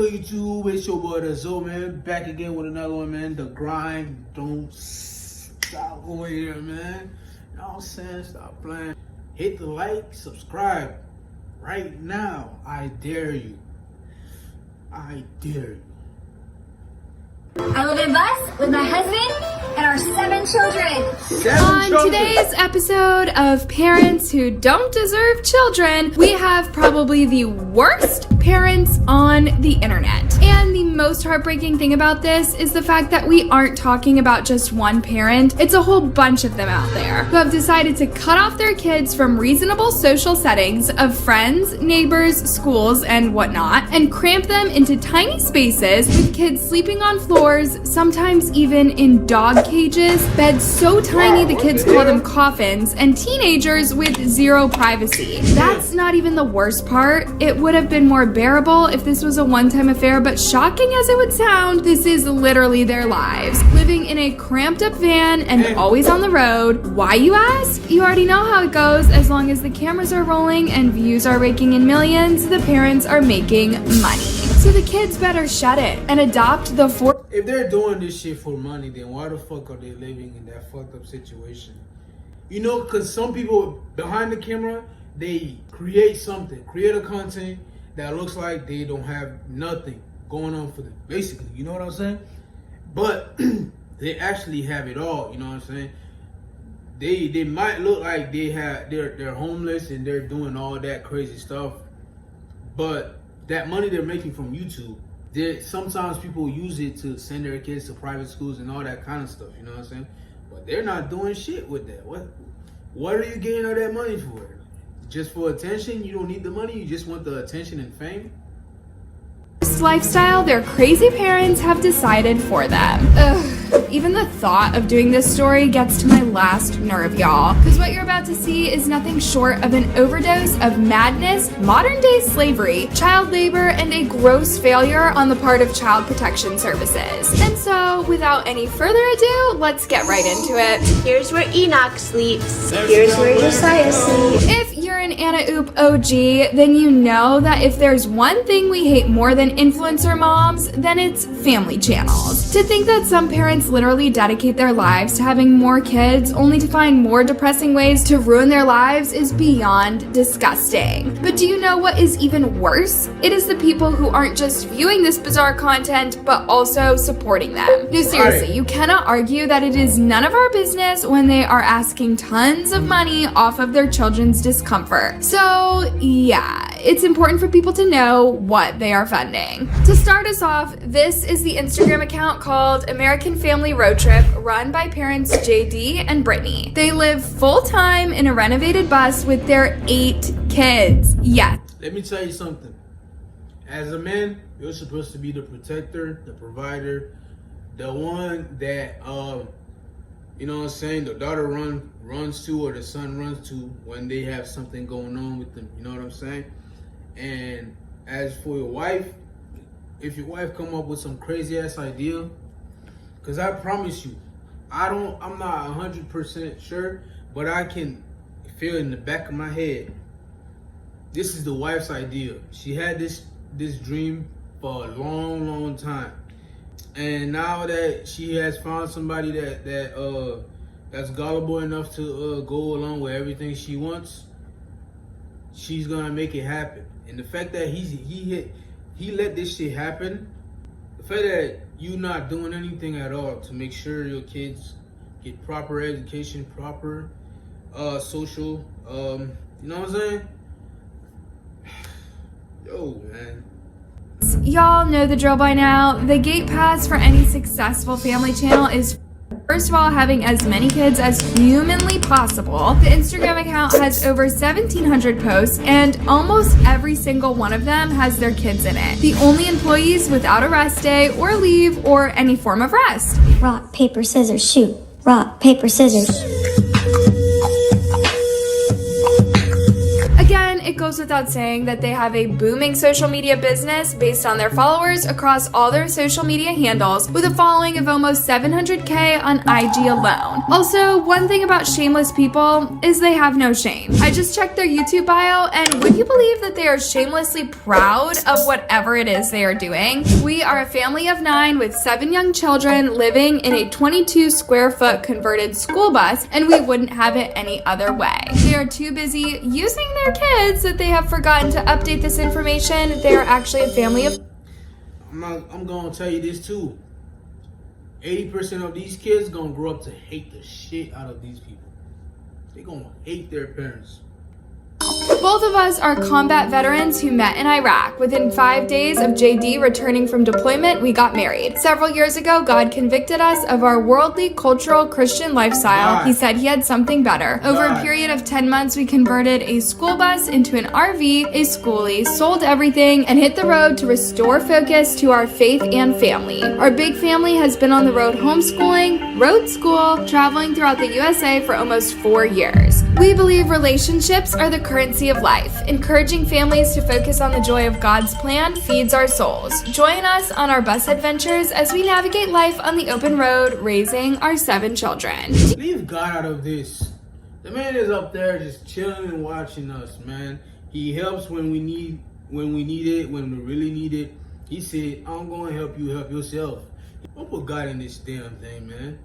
good, YouTube? It's your boy, the Zo, man. Back again with another one, man. The grind don't stop over here, man. You know what I'm saying? Stop playing. Hit the like, subscribe right now. I dare you. I dare you. I live in a bus with my husband and our 7 children. On today's episode of Parents Who Don't Deserve Children, we have probably the worst parents on the internet. And the most heartbreaking thing about this is the fact that we aren't talking about just one parent. It's a whole bunch of them out there who have decided to cut off their kids from reasonable social settings of friends, neighbors, schools, and whatnot, and cramp them into tiny spaces with kids sleeping on floors, sometimes even in dog cages, beds so tiny the kids call them coffins, and teenagers with zero privacy. That's not even the worst part. It would have been more bearable if this was a one-time affair, but shocking as it would sound, this is literally their lives. Living in a cramped up van and always on the road. Why, you ask? You already know how it goes. As long as the cameras are rolling and views are raking in millions, the parents are making money. So the kids better shut it and adopt the If they're doing this shit for money, then why the fuck are they living in that fucked up situation? You know, because some people behind the camera, they create a content that looks like they don't have nothing going on for them, basically. You know what I'm saying? But they actually have it all. You know what I'm saying? They might look like they're homeless and they're doing all that crazy stuff, but that money they're making from YouTube, sometimes people use it to send their kids to private schools and all that kind of stuff. You know what I'm saying? But they're not doing shit with that. What are you getting all that money for? Just for attention? You don't need the money. You just want the attention and fame. lifestyle their crazy parents have decided for them. Ugh. Even the thought of doing this story gets to my last nerve, y'all. Because what you're about to see is nothing short of an overdose of madness, modern-day slavery, child labor, and a gross failure on the part of Child Protection Services. And so, without any further ado, let's get right into it. Here's where Enoch sleeps. Here's where Josiah sleeps. If you're an Anna Oop OG, then you know that if there's one thing we hate more than influencer moms, then it's family channels. To think that some parents literally dedicate their lives to having more kids only to find more depressing ways to ruin their lives is beyond disgusting. But do you know what is even worse? It is the people who aren't just viewing this bizarre content, but also supporting them. No, seriously, you cannot argue that it is none of our business when they are asking tons of money off of their children's discomfort. So, yeah, it's important for people to know what they are funding. To start us off, this is the Instagram account called American Family Road Trip, run by parents JD and Brittany. They live full-time in a renovated bus with their 8 kids. Yes. Let me tell you something. As a man, you're supposed to be the protector, the provider, the one that, you know what I'm saying, the daughter runs to or the son runs to when they have something going on with them. You know what I'm saying? And as for your wife, if your wife come up with some crazy ass idea, because I promise you, I'm not 100% sure, but I can feel in the back of my head, this is the wife's idea. She had this dream for a long time. And now that she has found somebody that's gullible enough to go along with everything she wants, she's gonna make it happen. And the fact that he let this shit happen, the fact that you not doing anything at all to make sure your kids get proper education, proper social, you know what I'm saying? Yo, man. Y'all know the drill by now. The gate pass for any successful family channel is, first of all, having as many kids as humanly possible. The Instagram account has over 1,700 posts, and almost every single one of them has their kids in it. The only employees without a rest day or leave or any form of rest. Rock, paper, scissors, shoot. Rock, paper, scissors. Again, it goes without saying that they have a booming social media business based on their followers across all their social media handles, with a following of almost 700K on IG alone. Also, one thing about shameless people is they have no shame. I just checked their YouTube bio, and would you believe that they are shamelessly proud of whatever it is they are doing? We are a family of 9 with 7 young children living in a 22 square foot converted school bus, and we wouldn't have it any other way. They are too busy using their kids that they have forgotten to update this information. They are actually a family of... I'm gonna tell you this too. 80% of these kids gonna grow up to hate the shit out of these people. They gonna hate their parents. Both of us are combat veterans who met in Iraq. Within 5 days of JD returning from deployment, we got married. Several years ago, God convicted us of our worldly, cultural, Christian lifestyle. He said he had something better. Over a period of 10 months, we converted a school bus into an RV, a schoolie, sold everything, and hit the road to restore focus to our faith and family. Our big family has been on the road homeschooling, road school, traveling throughout the USA for almost 4 years. We believe relationships are the currency of life. Encouraging families to focus on the joy of God's plan feeds our souls. Join us on our bus adventures as we navigate life on the open road, raising our 7 children. Leave God out of this. The man is up there just chilling and watching us, man. He helps when we need it, when we really need it. He said, I'm going to help you help yourself. Don't put God in this damn thing, man.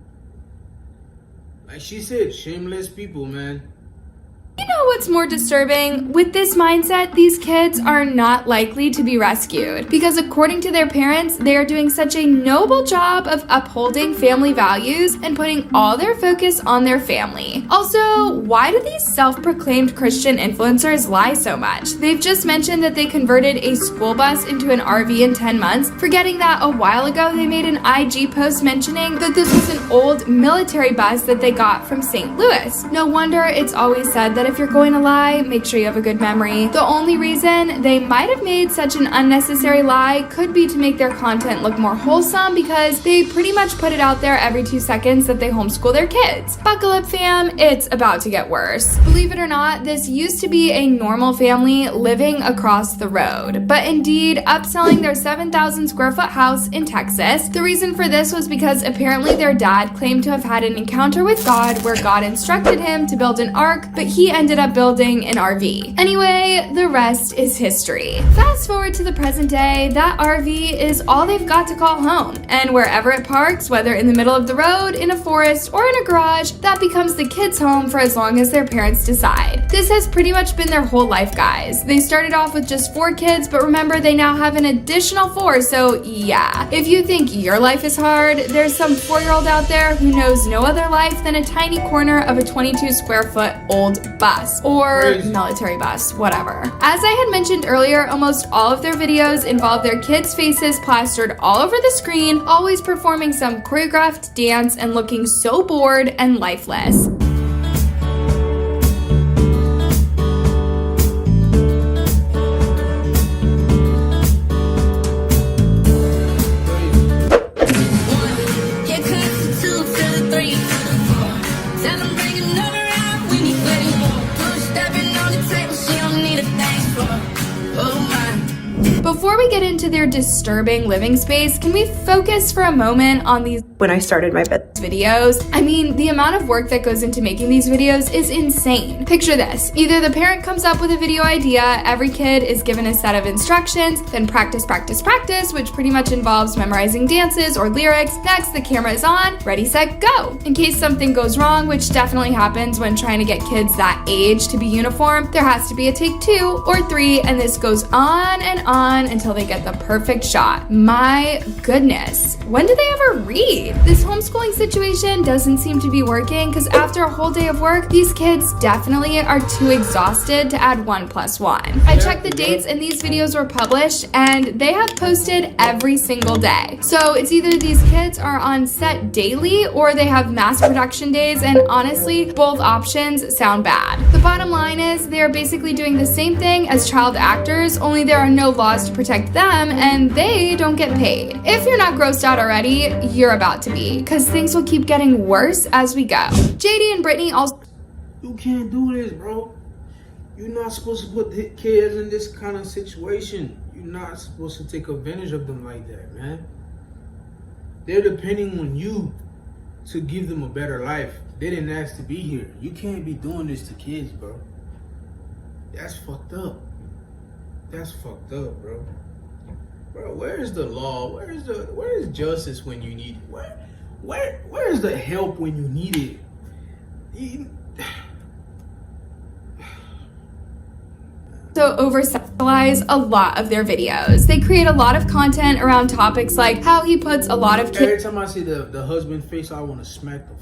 Like she said, shameless people, man. You know what's more disturbing? With this mindset, these kids are not likely to be rescued because according to their parents, they are doing such a noble job of upholding family values and putting all their focus on their family. Also, why do these self-proclaimed Christian influencers lie so much? They've just mentioned that they converted a school bus into an RV in 10 months, forgetting that a while ago they made an IG post mentioning that this was an old military bus that they got from St. Louis. No wonder it's always said that if you're going to lie, make sure you have a good memory. The only reason they might have made such an unnecessary lie could be to make their content look more wholesome because they pretty much put it out there every 2 seconds that they homeschool their kids. Buckle up, fam, it's about to get worse. Believe it or not, this used to be a normal family living across the road, but indeed upselling their 7,000 square foot house in Texas. The reason for this was because apparently their dad claimed to have had an encounter with God where God instructed him to build an ark, but he ended up building an RV. Anyway, the rest is history. Fast forward to the present day, that RV is all they've got to call home, and wherever it parks, whether in the middle of the road, in a forest, or in a garage, that becomes the kids' home for as long as their parents decide. This has pretty much been their whole life, guys. They started off with just 4 kids, but remember they now have an additional 4, so yeah. If you think your life is hard, there's some 4-year-old out there who knows no other life than a tiny corner of a 22 square foot old bus. Or military bus, whatever. As I had mentioned earlier, almost all of their videos involve their kids' faces plastered all over the screen, always performing some choreographed dance and looking so bored and lifeless. Before we get into their disturbing living space, can we focus for a moment on these When I started my videos? I mean, the amount of work that goes into making these videos is insane. Picture this. Either the parent comes up with a video idea, every kid is given a set of instructions, then practice, which pretty much involves memorizing dances or lyrics. Next, the camera is on, ready, set, go. In case something goes wrong, which definitely happens when trying to get kids that age to be uniform, there has to be a take 2 or 3, and this goes on and on until they get the perfect shot. My goodness, when do they ever read? This homeschooling situation doesn't seem to be working because after a whole day of work, these kids definitely are too exhausted to add 1 + 1. I checked the dates and these videos were published and they have posted every single day. So it's either these kids are on set daily or they have mass production days, and honestly, both options sound bad. The bottom line is they are basically doing the same thing as child actors, only there are no laws to protect them and they don't get paid. If you're not grossed out already, you're about to be, because things will keep getting worse as we go. JD and Brittany also... You can't do this, bro. You're not supposed to put the kids in this kind of situation. You're not supposed to take advantage of them like that, man. They're depending on you to give them a better life. They didn't ask to be here. You can't be doing this to kids, bro. That's fucked up. That's fucked up, bro. Bro, where is the law? Where is justice when you need it? Where is the help when you need it? So over-sexualize a lot of their videos. They create a lot of content around topics like how he puts a lot of Every kids time I see the husband face, I want to smack the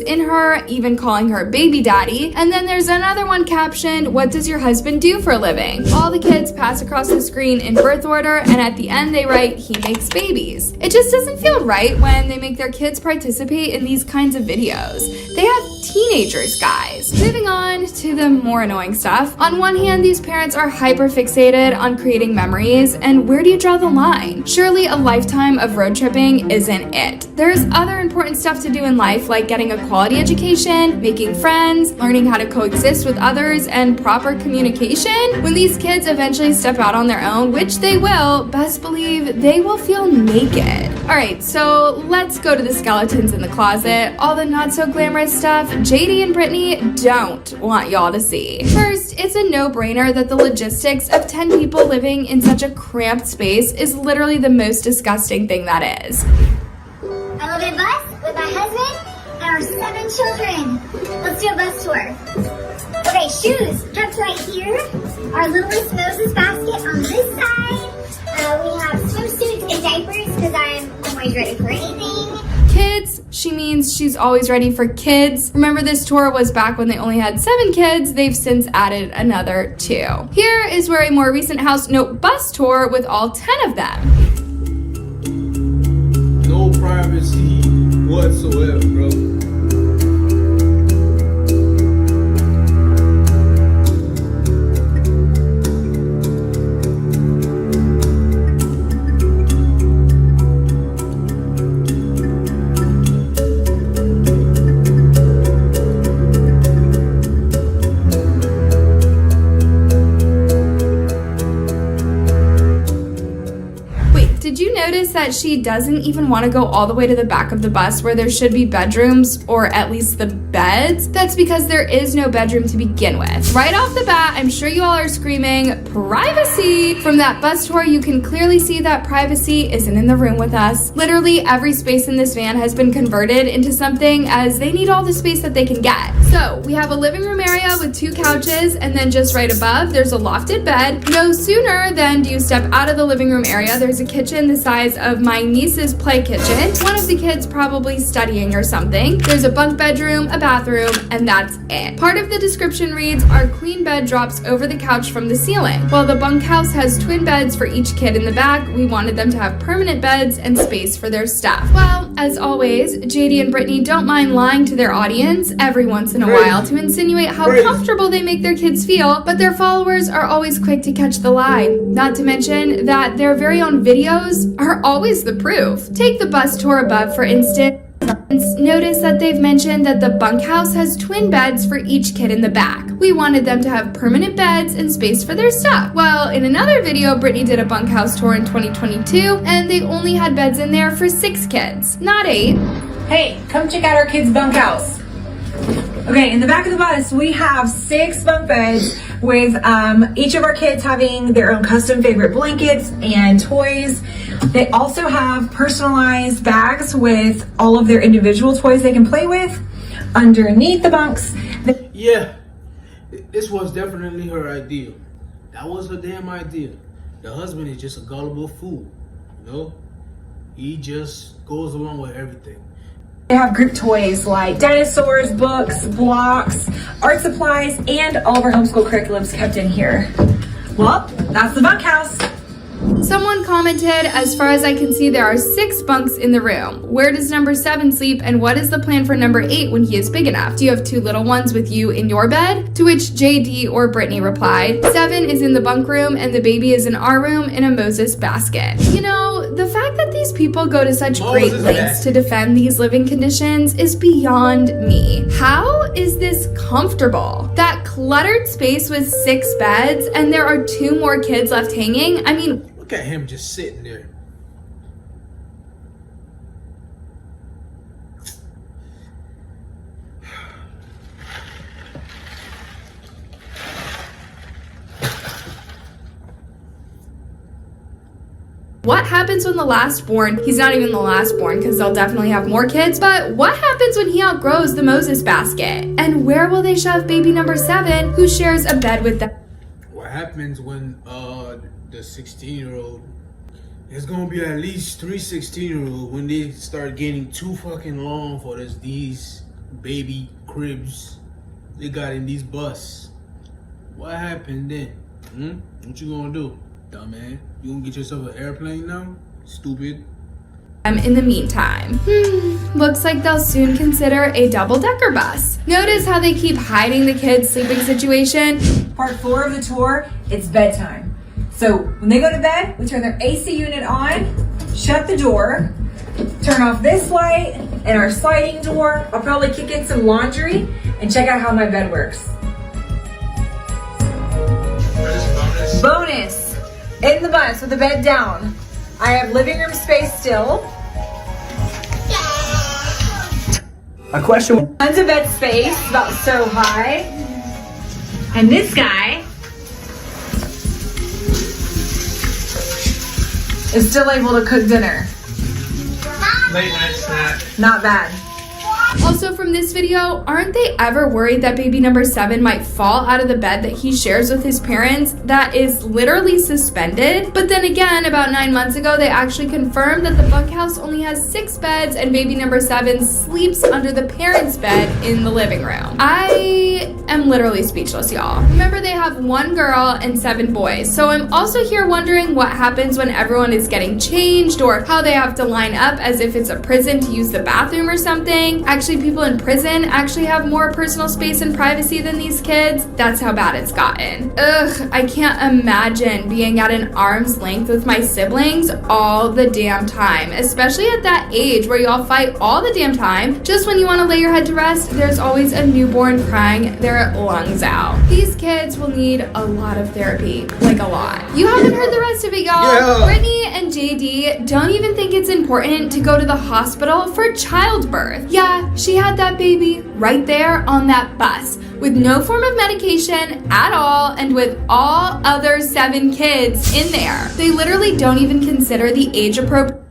in her, even calling her baby daddy. And then there's another one captioned, "What does your husband do for a living?" All the kids pass across the screen in birth order, and at the end they write, "He makes babies." It just doesn't feel right when they make their kids participate in these kinds of videos. They have teenagers, guys. Moving on to the more annoying stuff. On one hand, these parents are hyper fixated on creating memories, and where do you draw the line? Surely a lifetime of road tripping isn't it. There's other important stuff to do in life, like getting a quality education, making friends, learning how to coexist with others, and proper communication. When these kids eventually step out on their own, which they will, best believe they will feel naked. Alright, so let's go to the skeletons in the closet. All the not so glamorous stuff JD and Brittany don't want y'all to see. First, it's a no-brainer that the logistics of 10 people living in such a cramped space is literally the most disgusting thing that is. I live in a bus with my husband and our 7 children. Let's do a bus tour. Okay, shoes kept right here. Our littlest Moses basket on this side. We have swimsuits and diapers because I'm always ready for anything. Kids, she means she's always ready for kids. Remember, this tour was back when they only had 7 kids. They've since added another 2. Here is where a more recent house note bus tour with all 10 of them. no privacy whatsoever, bro. Did you notice that she doesn't even want to go all the way to the back of the bus where there should be bedrooms, or at least the beds? That's because there is no bedroom to begin with. Right off the bat, I'm sure you all are screaming, privacy! From that bus tour, you can clearly see that privacy isn't in the room with us. Literally every space in this van has been converted into something, as they need all the space that they can get. So we have a living room area with 2 couches, and then just right above, there's a lofted bed. No sooner than do you step out of the living room area, there's a kitchen the size of my niece's play kitchen. One of the kids probably studying or something. There's a bunk bedroom, a bathroom, and that's it. Part of the description reads, our queen bed drops over the couch from the ceiling. While the bunkhouse has twin beds for each kid in the back, we wanted them to have permanent beds and space for their stuff. Well, as always, JD and Brittany don't mind lying to their audience every once in a while to insinuate how comfortable they make their kids feel, but their followers are always quick to catch the lie. Not to mention that their very own videos are always the proof. Take the bus tour above, for instance. Notice that they've mentioned that the bunkhouse has twin beds for each kid in the back. We wanted them to have permanent beds and space for their stuff. Well, in another video, Brittany did a bunkhouse tour in 2022, and they only had beds in there for 6 kids, not 8. Hey, come check out our kids' bunkhouse. Okay, in the back of the bus, we have 6 bunk beds with each of our kids having their own custom favorite blankets and toys. They also have personalized bags with all of their individual toys they can play with underneath the bunks. Yeah, this was definitely her idea. That was her damn idea. The husband is just a gullible fool, you know? He just goes along with everything. They have group toys like dinosaurs, books, blocks, art supplies, and all of our homeschool curriculums kept in here. Well, that's the bunkhouse. Someone commented, as far as I can see, there are 6 bunks in the room. Where does number 7 sleep, and what is the plan for number 8 when he is big enough? Do you have 2 little ones with you in your bed? To which JD or Brittany replied, 7 is in the bunk room and the baby is in our room in a Moses basket. You know, the fact that these people go to such great lengths to defend these living conditions is beyond me. How is this comfortable? That cluttered space with 6 beds and there are 2 more kids left hanging? I mean, look at him just sitting there. what happens when the last born, he's not even the last born because they'll definitely have more kids, but what happens when he outgrows the Moses basket? And where will they shove baby number 7 who shares a bed with them? What happens when the 16-year-old, there's gonna be at least 3 16-year-olds when they start getting too fucking long for these baby cribs they got in these buses. What happened then? What you gonna do, dumbass? You gonna get yourself an airplane now? Stupid. In the meantime, looks like they'll soon consider a double-decker bus. Notice how they keep hiding the kids' sleeping situation? Part 4 of the tour, it's bedtime. So when they go to bed, we turn their AC unit on, shut the door, turn off this light and our sliding door. I'll probably kick in some laundry and check out how my bed works. Bonus! In the bus with the bed down, I have living room space still. A question. Tons of bed space, about so high. And this guy is still able to cook dinner. Late night snack. Not bad. Also from this video, aren't they ever worried that baby number 7 might fall out of the bed that he shares with his parents that is literally suspended? But then again, about 9 months ago, they actually confirmed that the bunkhouse only has 6 beds and baby number 7 sleeps under the parents' bed in the living room. I am literally speechless, y'all. Remember, they have 1 girl and 7 boys. So I'm also here wondering what happens when everyone is getting changed or how they have to line up as if it's a prison to use the bathroom or something. Actually, people in prison actually have more personal space and privacy than these kids. That's how bad it's gotten. Ugh, I can't imagine being at an arm's length with my siblings all the damn time, especially at that age where y'all fight all the damn time. Just when you want to lay your head to rest, there's always a newborn crying their lungs out. These kids will need a lot of therapy, like a lot. You haven't heard the rest of it, y'all. Yeah. Brittany and JD don't even think it's important to go to the hospital for childbirth. Yeah, she had that baby right there on that bus with no form of medication at all and with all other 7 kids in there. They literally don't even consider the age appropriate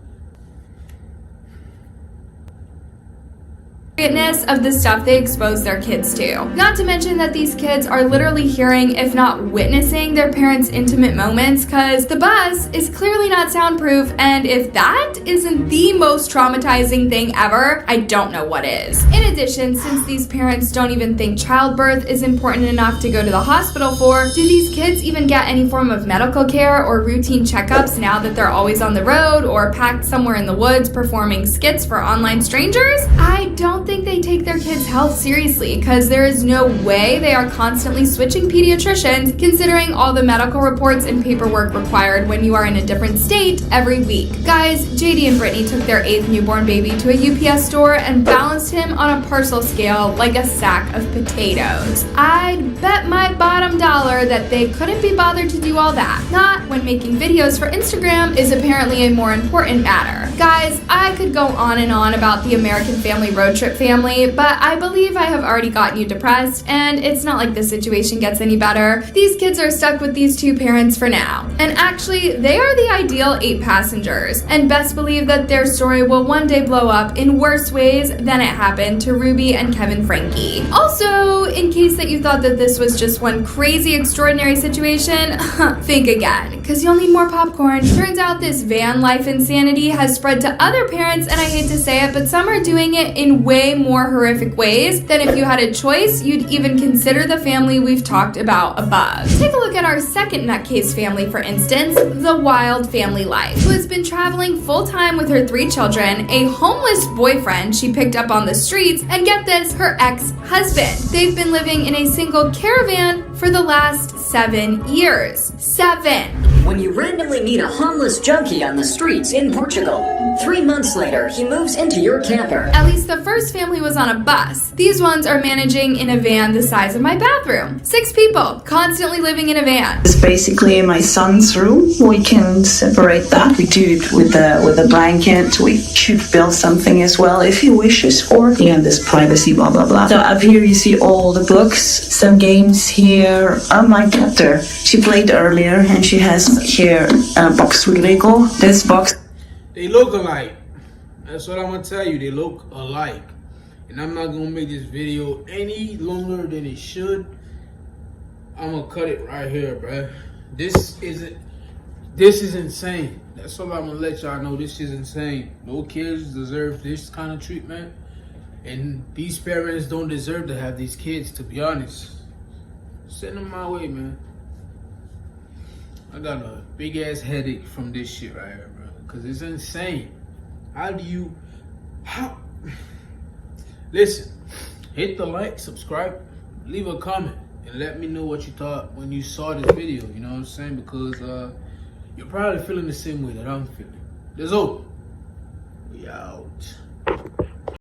of the stuff they expose their kids to. Not to mention that these kids are literally hearing, if not witnessing, their parents' intimate moments because the bus is clearly not soundproof, and if that isn't the most traumatizing thing ever, I don't know what is. In addition, since these parents don't even think childbirth is important enough to go to the hospital for, do these kids even get any form of medical care or routine checkups now that they're always on the road or packed somewhere in the woods performing skits for online strangers? I don't think they take their kids' health seriously because there is no way they are constantly switching pediatricians considering all the medical reports and paperwork required when you are in a different state every week. Guys, JD and Brittany took their 8th newborn baby to a UPS store and balanced him on a parcel scale like a sack of potatoes. I'd bet my bottom dollar that they couldn't be bothered to do all that. Not when making videos for Instagram is apparently a more important matter. Guys, I could go on and on about the American Family road trip family, but I believe I have already gotten you depressed, and it's not like the situation gets any better. These kids are stuck with these 2 parents for now. And actually, they are the ideal 8 passengers, and best believe that their story will one day blow up in worse ways than it happened to Ruby and Kevin Frankie. Also, in case that you thought that this was just one crazy extraordinary situation, think again, because you'll need more popcorn. Turns out this van life insanity has spread to other parents, and I hate to say it, but some are doing it in way more horrific ways than if you had a choice, you'd even consider the family we've talked about above. Take a look at our second nutcase family, for instance, the Wild Family Life, who has been traveling full-time with her 3 children, a homeless boyfriend she picked up on the streets, and get this, her ex-husband. They've been living in a single caravan for the last 7 years. 7. When you randomly meet a homeless junkie on the streets in Portugal, 3 months later, he moves into your camper. At least the first family was on a bus. These ones are managing in a van the size of my bathroom. 6 people, constantly living in a van. It's basically my son's room. We can separate that. We do it with a blanket. We should build something as well if he wishes, or there's privacy, blah blah blah. So up here you see all the books, some games here. My daughter, she played earlier, and she has here a box with Lego. This box. They look alike. That's what I'm gonna tell you. They look alike. And I'm not gonna make this video any longer than it should. I'm gonna cut it right here, bruh. This is insane. That's all I'm gonna let y'all know. This is insane. No kids deserve this kind of treatment. And these parents don't deserve to have these kids, to be honest. Send them my way, man. I got a big ass headache from this shit right here, bro. Cause it's insane. Listen, hit the like, subscribe, leave a comment, and let me know what you thought when you saw this video. You know what I'm saying? Because you're probably feeling the same way that I'm feeling. Let's go. We out.